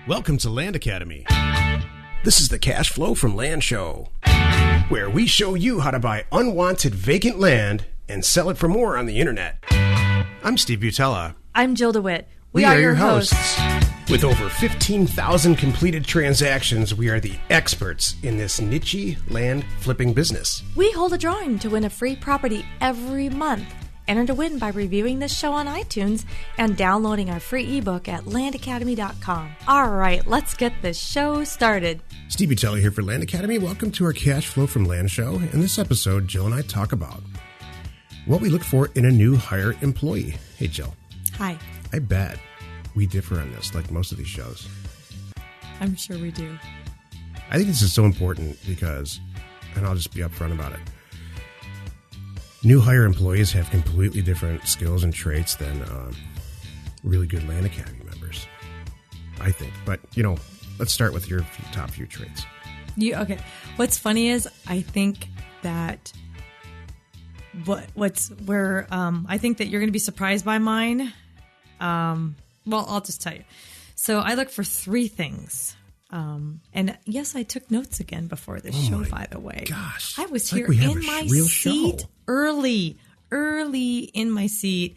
Welcome to Land Academy. This is the Cash Flow from Land show, where we show you how to buy unwanted vacant land and sell it for more on the internet. I'm Steve Butala. I'm Jill DeWit. We are your hosts. With over 15,000 completed transactions, we are the experts in this niche land flipping business. We hold a drawing to win a free property every month. Enter to win by reviewing this show on iTunes and downloading our free ebook at landacademy.com. All right, let's get this show started. Steve Butala here for Land Academy. Welcome to our Cash Flow from Land show. In this episode, Jill and I talk about what we look for in a new hire employee. Hey, Jill. Hi. I bet we differ on this, like most of these shows. I'm sure we do. I think this is so important because, and I'll just be upfront about it, new hire employees have completely different skills and traits than really good Land Academy members, I think. But, let's start with your top few traits. Okay. What's funny is I think that I think that you're going to be surprised by mine. Well, I'll just tell you. So I look for three things. And yes, I took notes again before this show, by the way. Gosh. I was here in my seat early in my seat,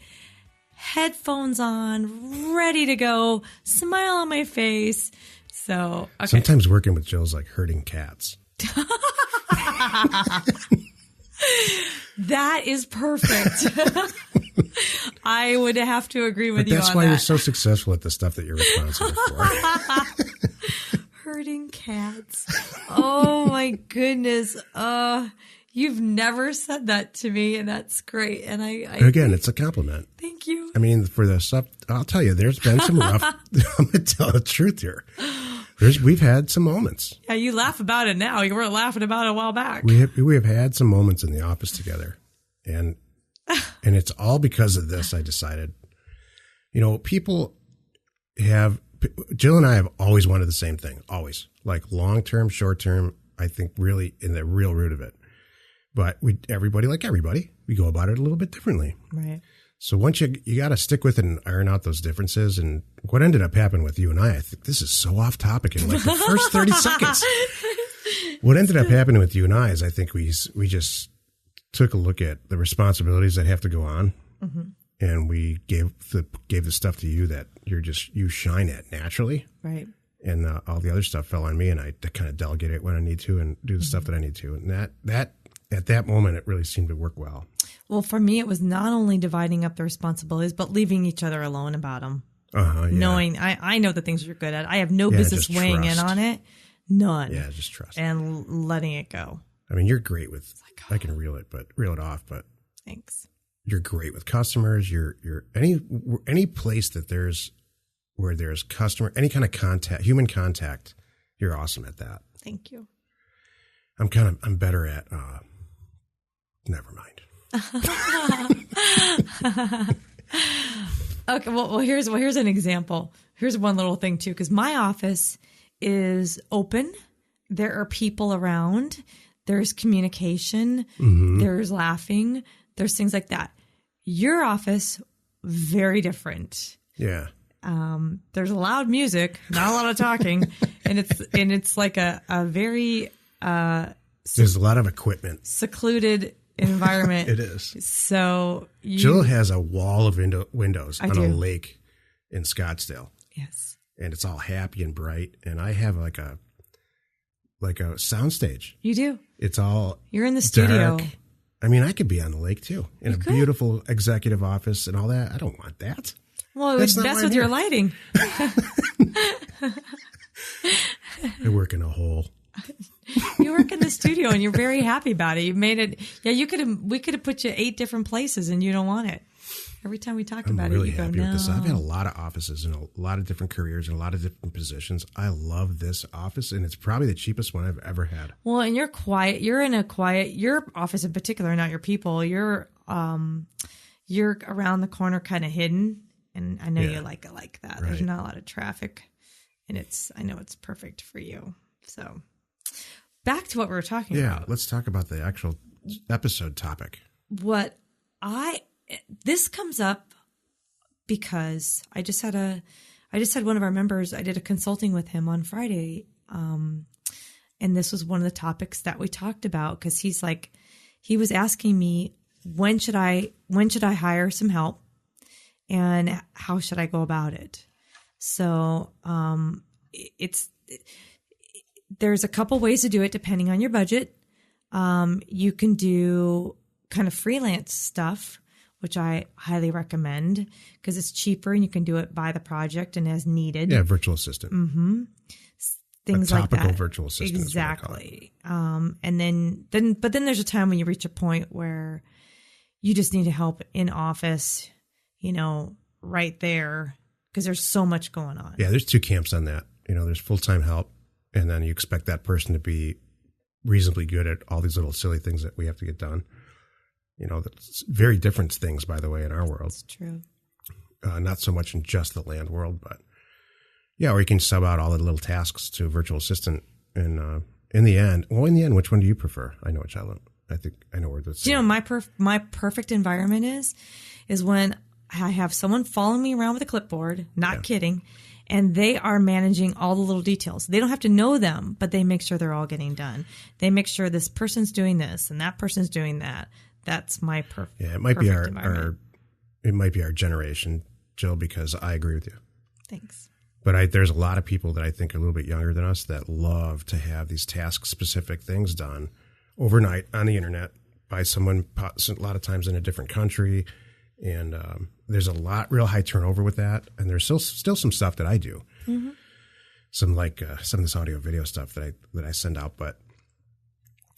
headphones on, ready to go, smile on my face. So, okay. Sometimes working with Jill's like herding cats. That is perfect. I would have to agree with you on that. That's why you're so successful at the stuff that you're responsible for. Herding cats. Oh my goodness. You've never said that to me, and that's great. And again, it's a compliment. Thank you. I mean, for the stuff, I'll tell you, there's been some rough. I'm going to tell the truth here. We've had some moments. Yeah, you laugh about it now. You weren't laughing about it a while back. We have had some moments in the office together, and it's all because of this. I decided, people have. Jill and I have always wanted the same thing, always, like long term, short term. I think really in the real root of it. But everybody, we go about it a little bit differently. Right. So once you got to stick with it and iron out those differences. And what ended up happening with you and I think this is so off topic in like the first 30 seconds. What ended up happening with you and I is I think we just took a look at the responsibilities that have to go on. Mm-hmm. And we gave the stuff to you that you shine at naturally. Right. And all the other stuff fell on me, and I kind of delegate it when I need to and do the stuff that I need to. And that at that moment, it really seemed to work well. Well, for me, it was not only dividing up the responsibilities, but leaving each other alone about them. Yeah. Knowing I know the things you're good at. I have no business weighing in on it. None. Yeah, just trust. And letting it go. I mean, you're great with, I can reel it off, but. Thanks. You're great with customers. You're any place that where there's customer, any kind of contact, human contact, you're awesome at that. Thank you. I'm better at, never mind. Okay. Well, here's an example. Here's one little thing too, because my office is open. There are people around. There's communication. Mm-hmm. There's laughing. There's things like that. Your office, very different. Yeah. There's loud music, not a lot of talking, and it's like a very there's a lot of equipment, secluded environment. It is. So Jill has a wall of windows on a lake in Scottsdale. Yes. And it's all happy and bright, and I have like a soundstage. You do. It's all You're in the studio. Dark. I mean, I could be on the lake too, in a beautiful executive office and all that. I don't want that. Well, it would mess with your lighting. I work in a hole. You work in the studio and you're very happy about it. You made it. Yeah, we could have put you 8 different places and you don't want it. Every time we talk about really it, you go, no. I'm really happy with this. I've had a lot of offices and a lot of different careers and a lot of different positions. I love this office, and it's probably the cheapest one I've ever had. Well, and you're quiet. You're in a quiet, your office in particular, not your people. You're around the corner, kind of hidden. And I know you like it like that. Right. There's not a lot of traffic, and I know it's perfect for you. So back to what we were talking about. Yeah, let's talk about the actual episode topic. This comes up because I just had I just had one of our members, I did a consulting with him on Friday. And this was one of the topics that we talked about, because he was asking me, when should I hire some help and how should I go about it? So, there's a couple ways to do it depending on your budget. You can do kind of freelance stuff, which I highly recommend because it's cheaper and you can do it by the project and as needed. Yeah, virtual assistant. Mm-hmm. Things like that. A topical virtual assistant. Exactly. And then there's a time when you reach a point where you just need help in office, right there, because there's so much going on. Yeah, there's two camps on that. There's full-time help, and then you expect that person to be reasonably good at all these little silly things that we have to get done. That's very different things, by the way, in our world. It's true. Not so much in just the land world, but yeah, or you can sub out all the little tasks to a virtual assistant. And in the end, which one do you prefer? I know which I think I know where this. My perfect environment is when I have someone following me around with a clipboard. Not kidding. And they are managing all the little details. They don't have to know them, but they make sure they're all getting done. They make sure this person's doing this and that person's doing that. That's my perfect. Yeah, it might be our generation, Jill, because I agree with you. Thanks. But there's a lot of people that I think are a little bit younger than us that love to have these task-specific things done overnight on the internet by someone, a lot of times in a different country. And there's real high turnover with that. And there's still some stuff that I do. Mm-hmm. Some of this audio video stuff that I send out. But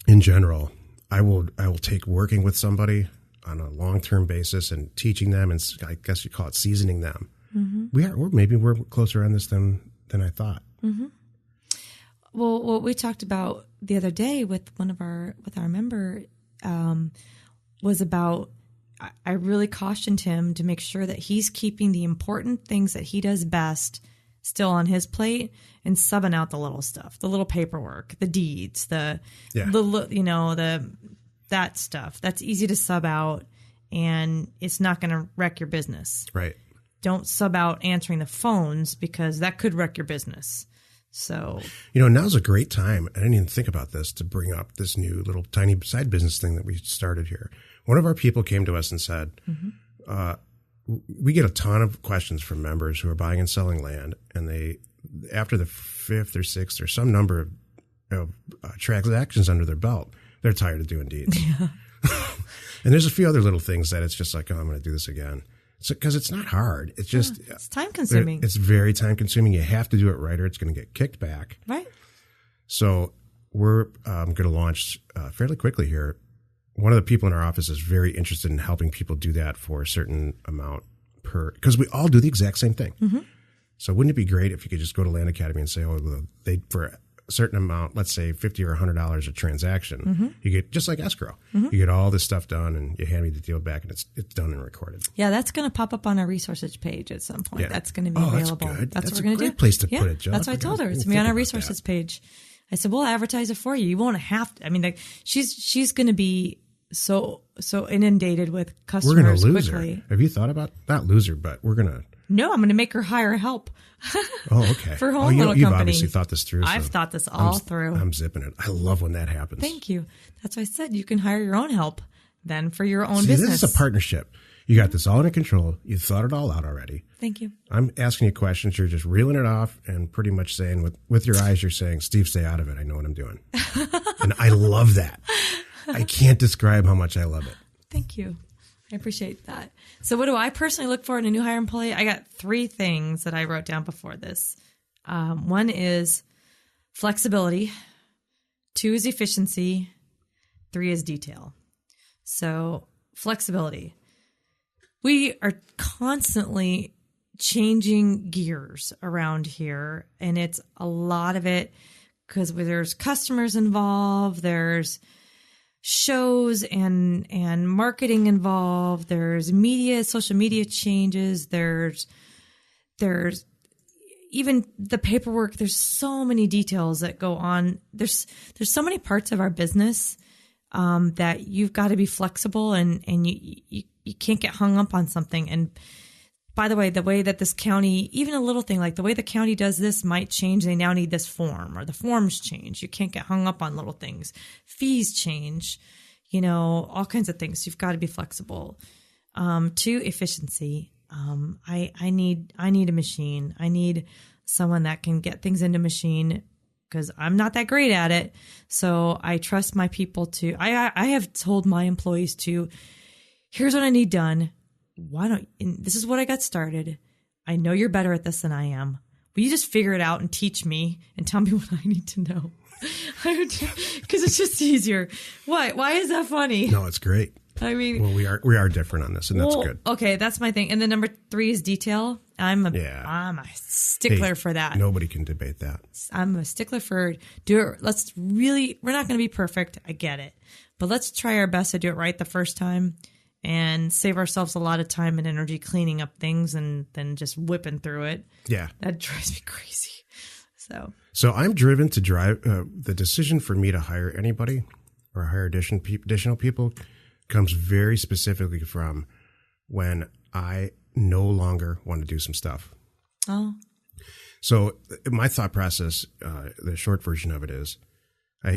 in general, I will take working with somebody on a long-term basis and teaching them, and I guess you call it seasoning them. Mm-hmm. We're closer on this than I thought. Mm-hmm. Well, what we talked about the other day with our member was about, I really cautioned him to make sure that he's keeping the important things that he does best still on his plate and subbing out the little stuff, the little paperwork, the deeds, that stuff. That's easy to sub out and it's not going to wreck your business. Right. Don't sub out answering the phones because that could wreck your business. So, now's a great time. I didn't even think about this to bring up this new little tiny side business thing that we started here. One of our people came to us and said, we get a ton of questions from members who are buying and selling land, and they, after the fifth or sixth or some number of transactions under their belt, they're tired of doing deeds. Yeah. And there's a few other little things that it's just like, I'm going to do this again. Because it's not hard. It's just it's time consuming. It's very time consuming. You have to do it right, or it's going to get kicked back. Right. So we're going to launch fairly quickly here. One of the people in our office is very interested in helping people do that for a certain amount because we all do the exact same thing. Mm-hmm. So wouldn't it be great if you could just go to Land Academy and say, for a certain amount, let's say $50 or $100 a transaction, you get just like escrow. You get all this stuff done and you hand me the deal back and it's done and recorded. Yeah, that's going to pop up on our resources page at some point. Yeah. That's going to be available. That's good. That's what we're going to do. That's a great place to put it, Jill. That's what I told her. It's going to be on our resources page. I said, we'll advertise it for you. You won't have to. I mean, she's going to be so inundated with customers we're going to lose quickly. Her. Have you thought about, not lose her, but we're going to. No, I'm going to make her hire help. Oh, okay. For her own little you've company. Obviously thought this through. I've thought this all through. I'm zipping it. I love when that happens. Thank you. That's why I said you can hire your own help then for your own business. This is a partnership. You got this all under control. You thought it all out already. Thank you. I'm asking you questions. You're just reeling it off and pretty much saying with your eyes, you're saying, Steve, stay out of it. I know what I'm doing. And I love that. I can't describe how much I love it. Thank you. I appreciate that. So what do I personally look for in a new hire employee? I got 3 things that I wrote down before this. One is flexibility. 2 is efficiency. 3 is detail. So flexibility. We are constantly changing gears around here, and it's a lot of it because there's customers involved, there's shows and marketing involved, there's media, social media changes, there's even the paperwork. There's so many details that go on. There's so many parts of our business that you've got to be flexible and you can't get hung up on something. And by the way, the way that this county, even a little thing like the way the county does this might change. They now need this form, or the forms change. You can't get hung up on little things. Fees change, all kinds of things. You've got to be flexible. To efficiency. I need a machine. I need someone that can get things into machine, because I'm not that great at it. So I trust my people to, I have told my employees to, here's what I need done. This is what I got started. I know you're better at this than I am. Will you just figure it out and teach me and tell me what I need to know? Because it's just easier. Why is that funny? No, it's great. I mean, well, we are different on this, and that's good. Okay, that's my thing. And then number 3 is detail. I'm a stickler for that. Nobody can debate that. I'm a stickler for do it. We're not going to be perfect. I get it, but let's try our best to do it right the first time and save ourselves a lot of time and energy cleaning up things and then just whipping through it. Yeah, that drives me crazy. So I'm driven to drive the decision for me to hire anybody or hire additional people comes very specifically from when I no longer want to do some stuff. Oh. So my thought process, the short version of it is,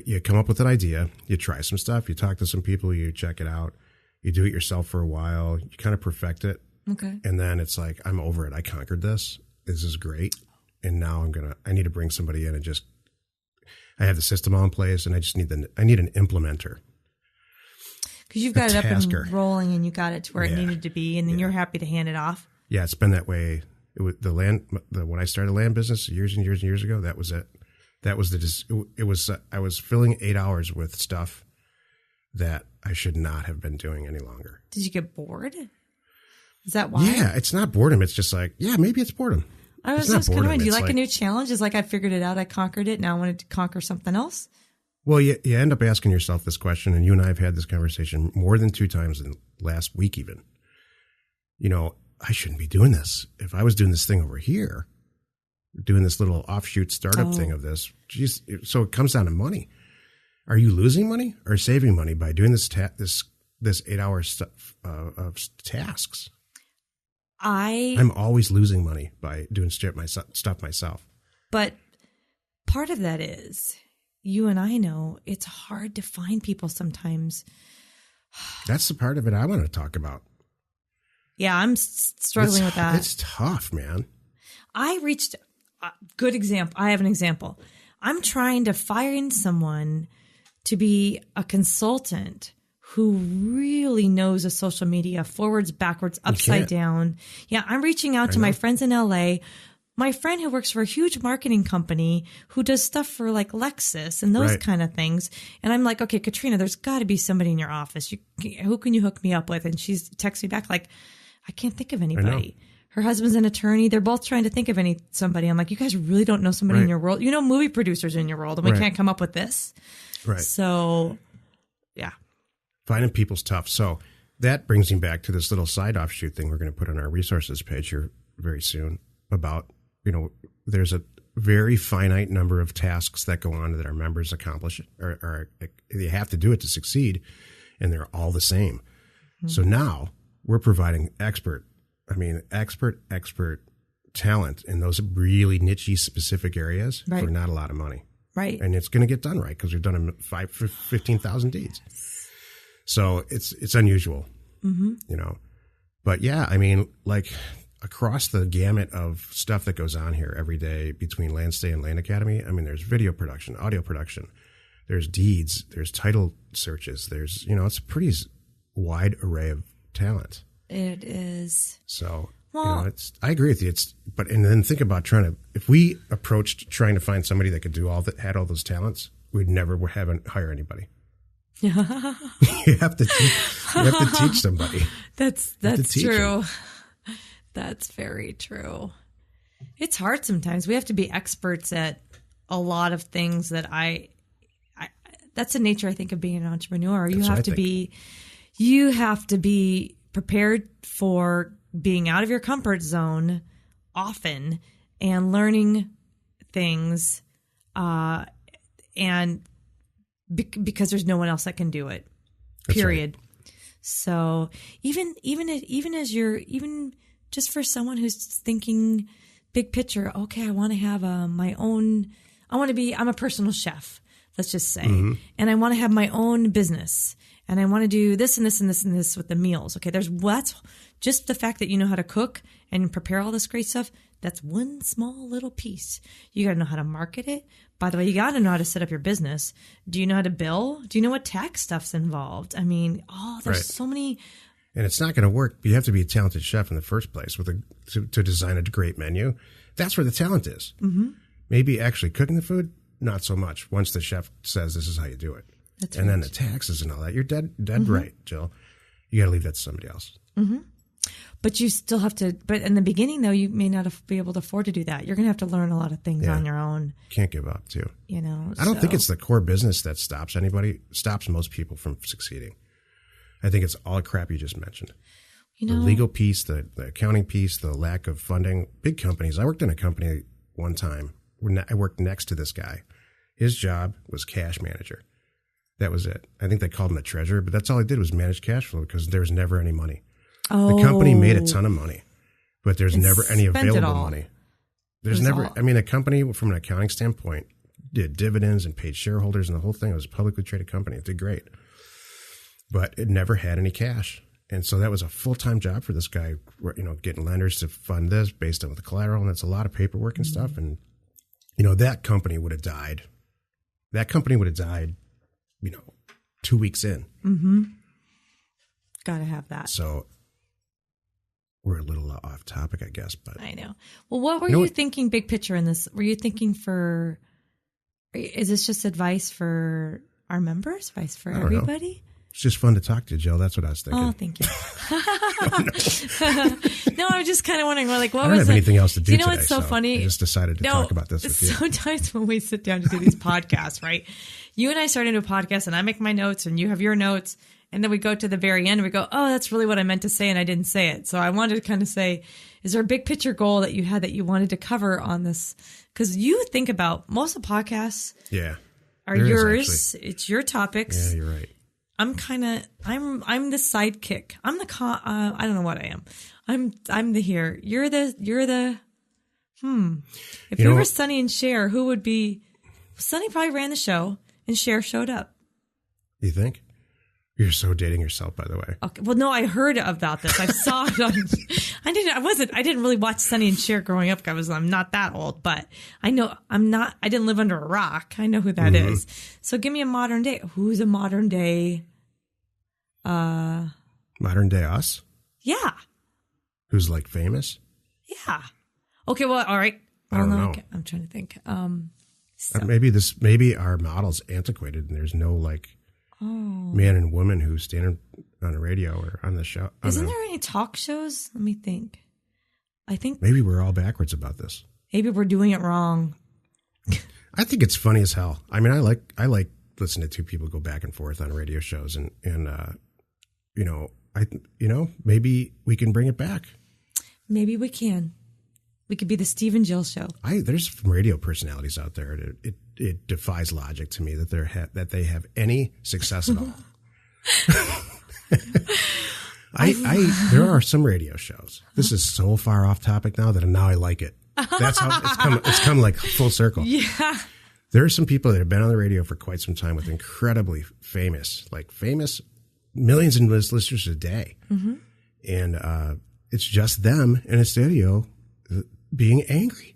you come up with an idea, you try some stuff, you talk to some people, you check it out, you do it yourself for a while, you kind of perfect it. Okay. And then it's like, I'm over it. I conquered this. This is great. And now I need to bring somebody in and I have the system all in place, and I need an implementer. Because you've got it up and rolling, and you got it to where it needed to be, and then you're happy to hand it off. Yeah, it's been that way. It was when I started a land business years and years and years ago. That was it. That was I was filling 8 hours with stuff that I should not have been doing any longer. Did you get bored? Is that why? Yeah, it's not boredom. It's just like, maybe it's boredom. I was just kind of, do you like a new challenge? It's like, I figured it out. I conquered it. Now I wanted to conquer something else. Well, you end up asking yourself this question, and you and I have had this conversation more than 2 times in last week even. I shouldn't be doing this. If I was doing this thing over here, doing this little offshoot startup thing of this, geez, so it comes down to money. Are you losing money or saving money by doing this 8 hours of tasks? I'm always losing money by doing stuff myself. But part of that is, you and I know it's hard to find people sometimes. That's the part of it I want to talk about. Yeah, I'm struggling with that. It's tough, man. I have an example. I'm trying to find someone to be a consultant who really knows a social media forwards, backwards, upside down. Yeah, I'm reaching out to my friends in LA. My friend who works for a huge marketing company who does stuff for like Lexus and those kind of things. And I'm like, okay, Katrina, there's got to be somebody in your office. Who can you hook me up with? And she's texting me back like, I can't think of anybody. Her husband's an attorney. They're both trying to think of somebody. I'm like, you guys really don't know somebody in your world. You know, movie producers in your world, and we can't come up with this. Right. So, yeah. Finding people's tough. So that brings me back to this little side offshoot thing we're going to put on our resources page here very soon about, there's a very finite number of tasks that go on that our members accomplish, or they have to do it to succeed, and they're all the same. Mm-hmm. So now we're providing expert talent in those really niche specific areas for not a lot of money. Right. And it's going to get done right because we've done 15,000 deeds. So it's unusual, but like across the gamut of stuff that goes on here every day between Land Stay and Land Academy. There's video production, audio production, there's deeds, there's title searches, there's, it's a pretty wide array of talent. It is. So, I agree with you. And then think about if we approached trying to find somebody that could do had all those talents, we'd never hire anybody. You have to teach somebody. That's true. That's very true. It's hard sometimes. We have to be experts at a lot of things that that's the nature, I think, of being an entrepreneur. You have to be prepared for being out of your comfort zone often and learning things, and because there's no one else that can do it. Period. Right. So even as you're just for someone who's thinking big picture. Okay, I want to have my own. I'm a personal chef. Let's just say, and I want to have my own business, and I want to do this and this and this and this with the meals. Okay, that's just the fact that you know how to cook and prepare all this great stuff. That's one small little piece. You got to know how to market it. By the way, you got to know how to set up your business. Do you know how to bill? Do you know what tax stuff's involved? I mean, there's so many. And it's not going to work. You have to be a talented chef in the first place to design a great menu. That's where the talent is. Mm-hmm. Maybe actually cooking the food, not so much. Once the chef says this is how you do it. That's and right. Then the taxes and all that. You're dead right, Jill. You got to leave that to somebody else. Mm-hmm. But you still have to, but in the beginning, though, you may not be able to afford to do that. You're going to have to learn a lot of things on your own. Can't give up, too. You know, I don't think it's the core business that stops most people from succeeding. I think it's all the crap you just mentioned. You know, the legal piece, the accounting piece, the lack of funding. Big companies. I worked in a company one time. I worked next to this guy. His job was cash manager. That was it. I think they called him a treasurer, but that's all he did was manage cash flow because there was never any money. The company made a ton of money, but there's never any available money. There's never, a company from an accounting standpoint did dividends and paid shareholders and the whole thing. It was a publicly traded company. It did great, but it never had any cash. And so that was a full-time job for this guy, getting lenders to fund this based on the collateral. And it's a lot of paperwork and stuff. And, that company would have died. That company would have died, 2 weeks in. Mm-hmm. Got to have that. So we're a little off topic, I guess, but I know. Well, what were you thinking big picture in this? Were you thinking is this just advice for our members? Advice for everybody? It's just fun to talk to, Jill. That's what I was thinking. Oh, thank you. No, I was just kind of wondering, what I was it? I don't have anything else to do today. It's so funny? I just decided to talk about this with you. Sometimes when we sit down to do these podcasts, right? You and I start into a podcast and I make my notes and you have your notes. And then we go to the very end and we go, oh, that's really what I meant to say and I didn't say it. So I wanted to kind of say, is there a big picture goal that you had that you wanted to cover on this? Because you think about most of the podcasts are yours. It's your topics. Yeah, you're right. I'm the sidekick. I'm the I don't know what I am. I'm the here. You're the If we were Sonny and Cher, who would be? Sonny probably ran the show and Cher showed up. You think? You're so dating yourself, by the way. Okay. Well, no, I heard about this. I saw it on. I didn't really watch Sonny and Cher growing up. I'm not that old, but I know I didn't live under a rock. I know who that is. So give me a modern day. Who's a modern day? Modern day us? Yeah. Who's like famous? Yeah. Okay. Well, all right. I don't know. Okay. I'm trying to think. Maybe our model's antiquated and there's no man and woman who stand on the radio or on the show. Isn't there any talk shows? Let me think. I think maybe we're all backwards about this. Maybe we're doing it wrong. I think it's funny as hell. I mean, I like listening to two people go back and forth on radio shows and maybe we can bring it back. Maybe we can. We could be the Steve and Jill show. There's some radio personalities out there. It defies logic to me that they have any success at all. There are some radio shows. This is so far off topic now that now I like it. That's how it's come like full circle. Yeah. There are some people that have been on the radio for quite some time with incredibly famous millions of listeners a day. Mm-hmm. And it's just them in a studio being angry.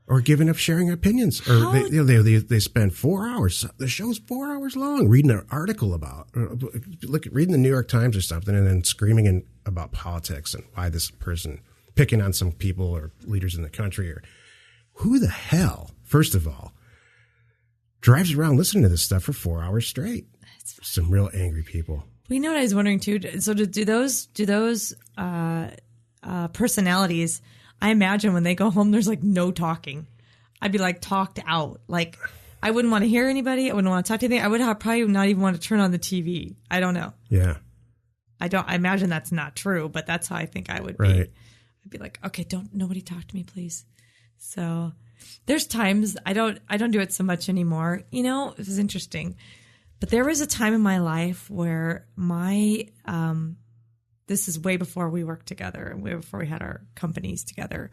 Or giving up sharing opinions. Or they spend 4 hours. The show's 4 hours long reading an article about, reading the New York Times or something and then screaming about politics and why this person, picking on some people or leaders in the country. Or who the hell, first of all, drives around listening to this stuff for 4 hours straight? Some real angry people. We know what I was wondering too. So do those personalities, I imagine when they go home, there's no talking. I'd be talked out. I wouldn't want to hear anybody. I wouldn't want to talk to anybody. I would probably not even want to turn on the TV. I don't know. Yeah. I imagine that's not true, but that's how I think I would be. Right. I'd be okay, nobody talk to me, please. So there's times I don't do it so much anymore. It was interesting. But there was a time in my life where my this is way before we worked together, way before we had our companies together.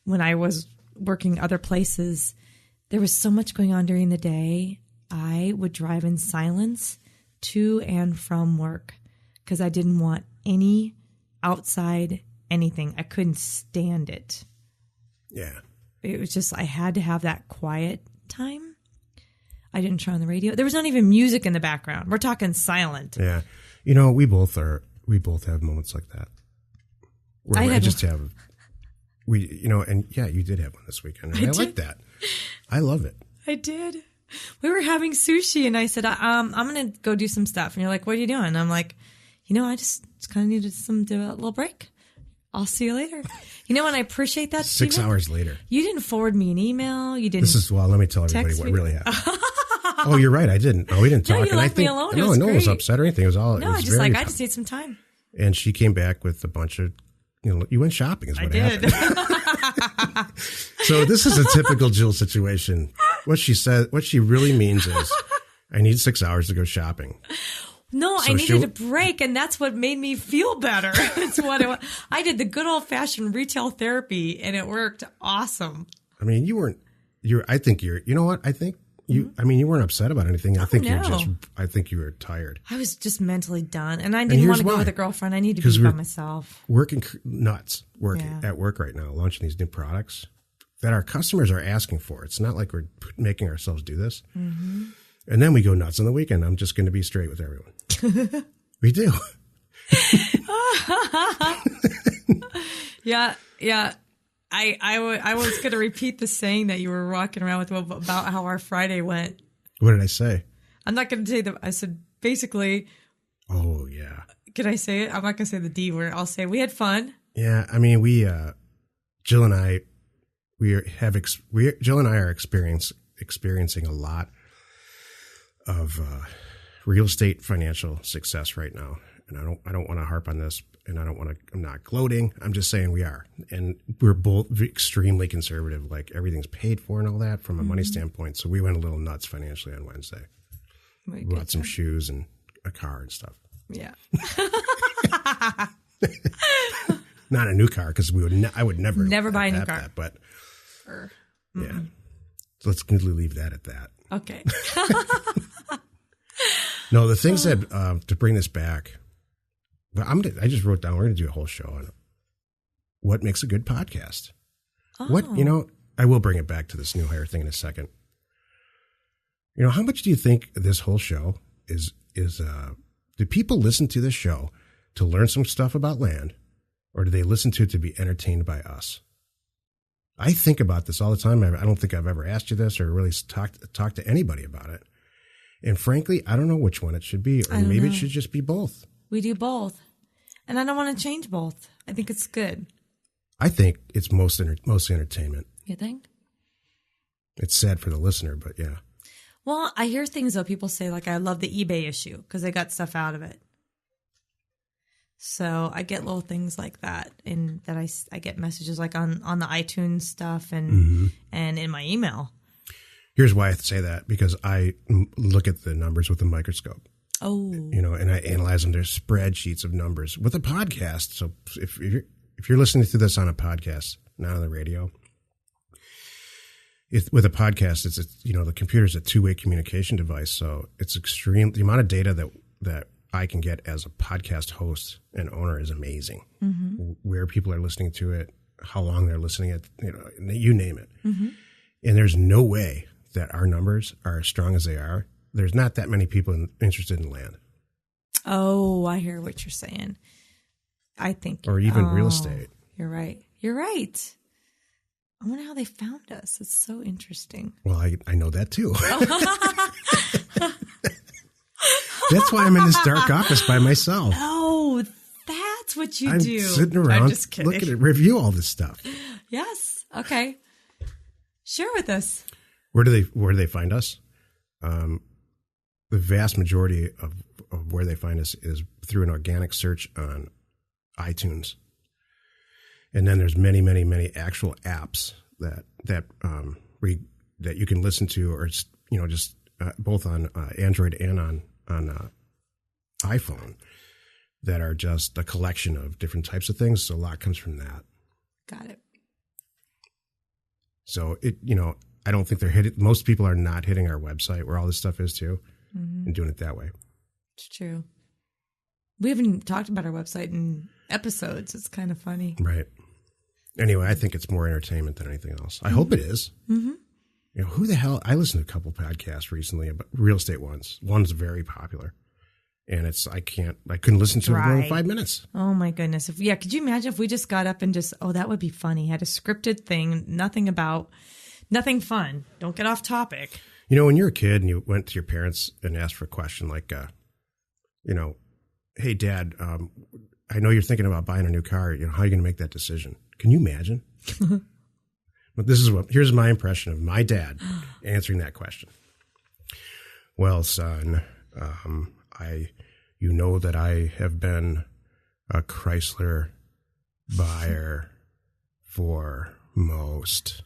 When I was working other places, there was so much going on during the day. I would drive in silence to and from work because I didn't want any outside anything. I couldn't stand it. Yeah. It was just, I had to have that quiet time. I didn't turn on the radio. There was not even music in the background. We're talking silent. Yeah. You know, we both have moments like that. Where you did have one this weekend. And I like that. I love it. I did. We were having sushi and I said, I'm going to go do some stuff. And you're like, what are you doing? And I'm like, I just kind of needed a little break. I'll see you later. And I appreciate that. 6 hours later. You didn't forward me an email. You didn't. Let me tell everybody what really happened. Oh, you're right. I didn't. Oh, we didn't talk. No, you left me alone. No one was upset or anything. It was all. No, I just need some time. And she came back with a bunch of, you went shopping is what happened. I did. So this is a typical Jill situation. What she really means is, I need 6 hours to go shopping. No, so I needed a break, and that's what made me feel better. It's what I did the good old-fashioned retail therapy, and it worked awesome. I mean, you weren't you weren't upset about anything. I think you were tired. I was just mentally done, and I didn't want to go with a girlfriend. I needed to be by myself. Working at work right now, launching these new products that our customers are asking for. It's not like we're making ourselves do this. Mm-hmm. And then we go nuts on the weekend. I'm just going to be straight with everyone. We do. Yeah. I was going to repeat the saying that you were rocking around with about how our Friday went. What did I say? I'm not going to say I said basically. Oh yeah. Can I say it? I'm not going to say the D word. I'll say we had fun. Yeah. I mean, Jill and I are experiencing a lot of real estate financial success right now. And I don't want to harp on this, and I'm not gloating. I'm just saying we are. And we're both extremely conservative, like everything's paid for and all that from a money standpoint. So we went a little nuts financially on Wednesday. We bought some shoes and a car and stuff. Yeah. Not a new car, because I would never buy a new car. But yeah. So let's leave that at that. Okay. No, the things that, to bring this back, I just wrote down, we're going to do a whole show on what makes a good podcast. Oh. I will bring it back to this new hire thing in a second. How much do you think this whole show is do people listen to this show to learn some stuff about land, or do they listen to it to be entertained by us? I think about this all the time. I don't think I've ever asked you this or really talked to anybody about it. And frankly, I don't know which one it should be, or maybe it should just be both. We do both. And I don't want to change both. I think it's good. I think it's mostly entertainment. You think? It's sad for the listener, but yeah. Well, I hear things, though. People say, like, I love the eBay issue because they got stuff out of it. So I get little things like that, and that I get messages like on the iTunes stuff and in my email. Here's why I say that, because I look at the numbers with a microscope. Oh, and I analyze them. There's spreadsheets of numbers with a podcast. So if you're listening to this on a podcast, not on the radio, with a podcast, it's the computer's a two-way communication device. So it's extreme. The amount of data that I can get as a podcast host and owner is amazing. Mm-hmm. Where people are listening to it, how long they're listening it, you name it. Mm-hmm. And there's no way that our numbers are as strong as they are. There's not that many people interested in land. Oh, I hear what you're saying. I think. Or even real estate. You're right. I wonder how they found us. It's so interesting. Well, I know that too. That's why I'm in this dark office by myself. Oh, that's what you do. I'm sitting around looking at review all this stuff. Yes. Okay. Share with us. Where do they find us? The vast majority of where they find us is through an organic search on iTunes. And then there's many, many, many actual apps that you can listen to, or just both on Android and on iPhone. that are just a collection of different types of things. So a lot comes from that. Got it. So I don't think they're hitting. Most people are not hitting our website where all this stuff is too, and doing it that way. It's true. We haven't talked about our website in episodes. It's kind of funny. Right. Anyway, I think it's more entertainment than anything else. I hope it is. Mm-hmm. Who the hell? I listened to a couple podcasts recently about real estate ones. One's very popular. And I couldn't listen to it for 5 minutes. Oh my goodness. Could you imagine if we just got up and that would be funny. Had a scripted thing, nothing fun. Don't get off topic. When you're a kid and you went to your parents and asked for a question like, hey, Dad, I know you're thinking about buying a new car. How are you going to make that decision? Can you imagine? But here's my impression of my dad answering that question. Well, son, you know that I have been a Chrysler buyer for most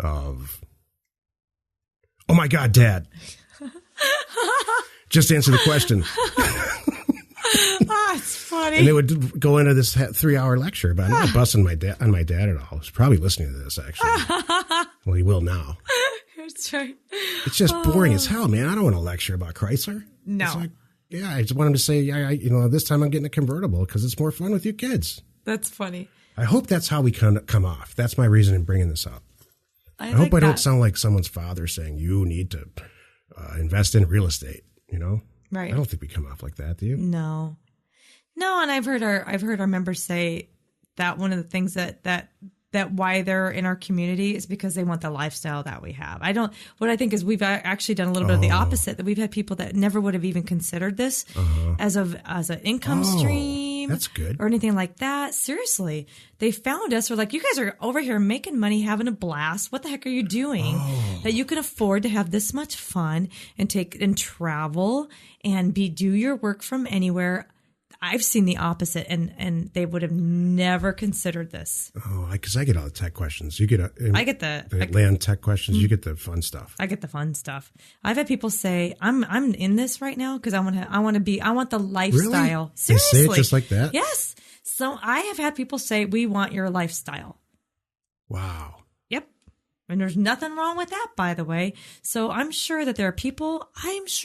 of. Oh my God, Dad! Just answer the question. It's funny. And they would go into this 3-hour lecture, but I'm not busting on my dad at all. He's probably listening to this, actually. Well, he will now. That's right. It's just boring as hell, man. I don't want to lecture about Chrysler. No. It's like, I just want him to say, this time I'm getting a convertible because it's more fun with you kids. That's funny. I hope that's how we come off. That's my reason in bringing this up. I hope I don't sound like someone's father saying you need to invest in real estate. Right. I don't think we come off like that, do you? No, and I've heard our members say that one of the things that why they're in our community is because they want the lifestyle that we have. What I think is we've actually done a little bit of the opposite, that we've had people that never would have even considered this as an income stream. That's good. Or anything like that. Seriously. They found us. We're like, you guys are over here making money, having a blast. What the heck are you doing that you can afford to have this much fun and travel and do your work from anywhere? I've seen the opposite, and they would have never considered this. Oh, because I get all the tech questions. You get I get the land tech questions. You get the fun stuff. I get the fun stuff. I've had people say, "I'm in this right now because I want the lifestyle." Really? Seriously, they say it just like that. Yes. So I have had people say, "We want your lifestyle." Wow. Yep. And there's nothing wrong with that, by the way. So I'm sure that there are people, makes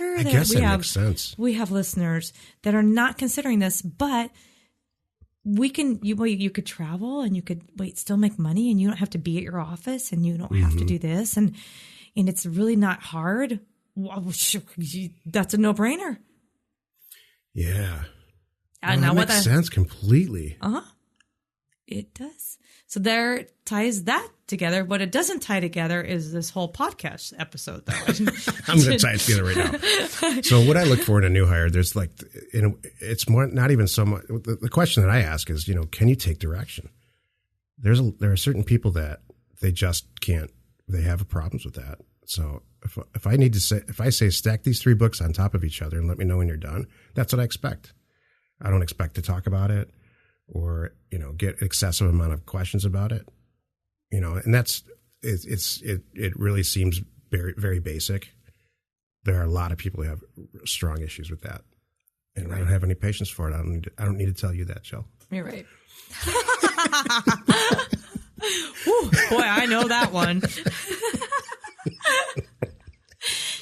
sense. We have listeners that are not considering this, but you could travel and you could still make money, and you don't have to be at your office, and you don't have to do this. And it's really not hard. Well, that's a no-brainer. Yeah. That makes sense completely. It does. So there ties that together. What it doesn't tie together is this whole podcast episode, though. I'm going to tie it together right now. So what I look for in a new hire, there's it's more, not even so much. The question that I ask is, can you take direction? There are certain people that they just can't. They have problems with that. So if I say stack these 3 books on top of each other and let me know when you're done, that's what I expect. I don't expect to talk about it or, get excessive amount of questions about it, and it really seems very, very basic. There are a lot of people who have strong issues with that, and I don't have any patience for it. I don't need to tell you that, Jill. You're right. Ooh, boy, I know that one.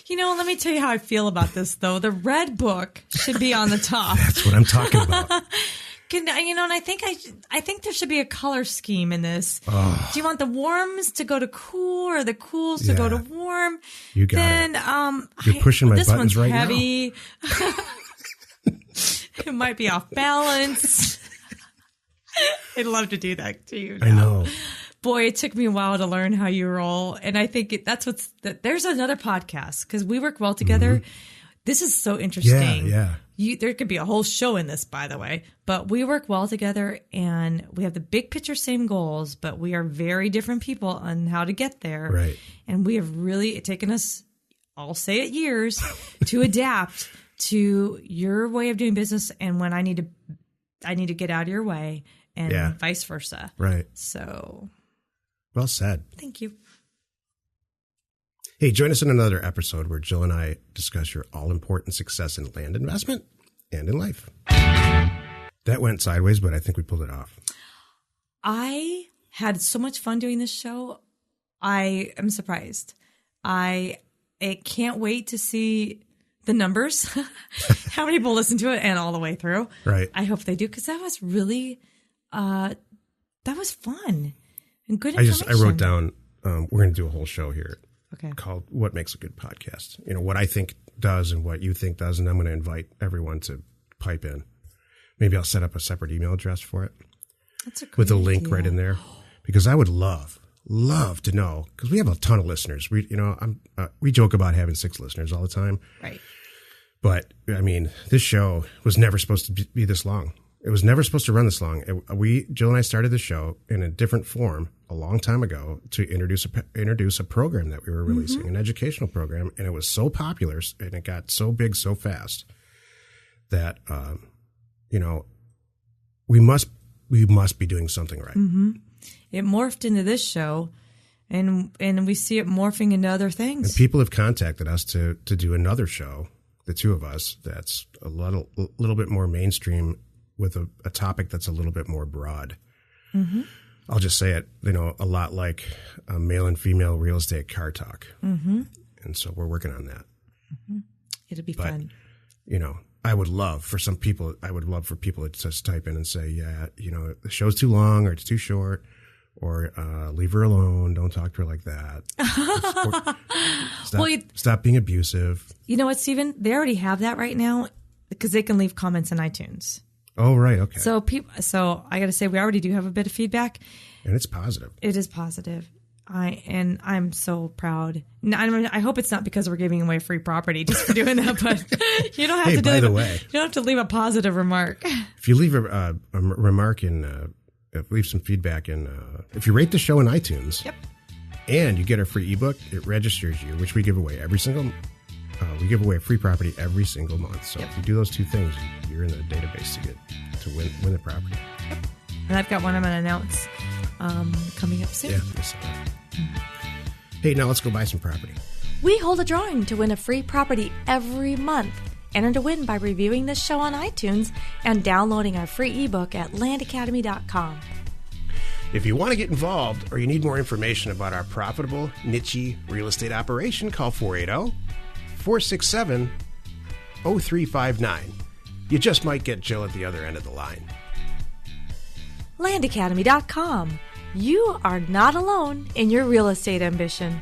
Let me tell you how I feel about this, though. The red book should be on the top. That's what I'm talking about. And I think there should be a color scheme in this. Oh. Do you want the warms to go to cool or the cools to go to warm? You got it. You're pushing my buttons right now. This one's heavy. It might be off balance. I'd love to do that to you now. I know. Boy, it took me a while to learn how you roll. And I think there's another podcast because we work well together. Mm-hmm. This is so interesting. Yeah. There could be a whole show in this, by the way, but we work well together and we have the big picture, same goals, but we are very different people on how to get there. Right. And we have really taken us, I'll say it, years to adapt to your way of doing business. And when I need to get out of your way and vice versa. Right. So. Well said. Thank you. Hey, join us in another episode where Jill and I discuss your all-important success in land investment and in life. That went sideways, but I think we pulled it off. I had so much fun doing this show. I am surprised. I can't wait to see the numbers, how many people listen to it and all the way through. Right. I hope they do, because that was really, that was fun and good information. I wrote down, we're going to do a whole show here called What Makes a Good Podcast. You know, what I think does and what you think does, and I'm going to invite everyone to pipe in. Maybe I'll set up a separate email address for it. That's a great with a link idea. right in there, because I would love to know, because we have a ton of listeners. We joke about having 6 listeners all the time. Right. But I mean, this show was never supposed to be this long. It was never supposed to run this long. Jill and I started the show in a different form a long time ago to introduce a program that we were releasing, an educational program, and it was so popular and it got so big so fast that we must be doing something right. Mm-hmm. It morphed into this show, and we see it morphing into other things. And people have contacted us to do another show, the two of us, that's a little bit more mainstream with a topic that's a little bit more broad. Mm-hmm. I'll just say it, a lot like male and female real estate car talk. Mm-hmm. And so we're working on that. Mm-hmm. It'll be fun. I would love for people to just type in and say, yeah, the show's too long or it's too short, or leave her alone. Don't talk to her like that. Stop being abusive. You know what, Stephen? They already have that right now because they can leave comments in iTunes. Oh, right. Okay. So I got to say, we already do have a bit of feedback. And it's positive. It is positive. I'm so proud. I hope it's not because we're giving away free property just for doing that, but you don't have you don't have to leave a positive remark. If you leave a remark leave some feedback if you rate the show in iTunes, yep, and you get a free ebook, it registers you, which we give away we give away a free property every single month. So if you do those two things, you're in the database to win the property. Yep. And I've got one I'm going to announce coming up soon. Yeah, I saw that. Hey, now let's go buy some property. We hold a drawing to win a free property every month. Enter to win by reviewing this show on iTunes and downloading our free ebook at landacademy.com. If you want to get involved or you need more information about our profitable, niche real estate operation, call 480-467-0359. You just might get Jill at the other end of the line. landacademy.com. You are not alone in your real estate ambition.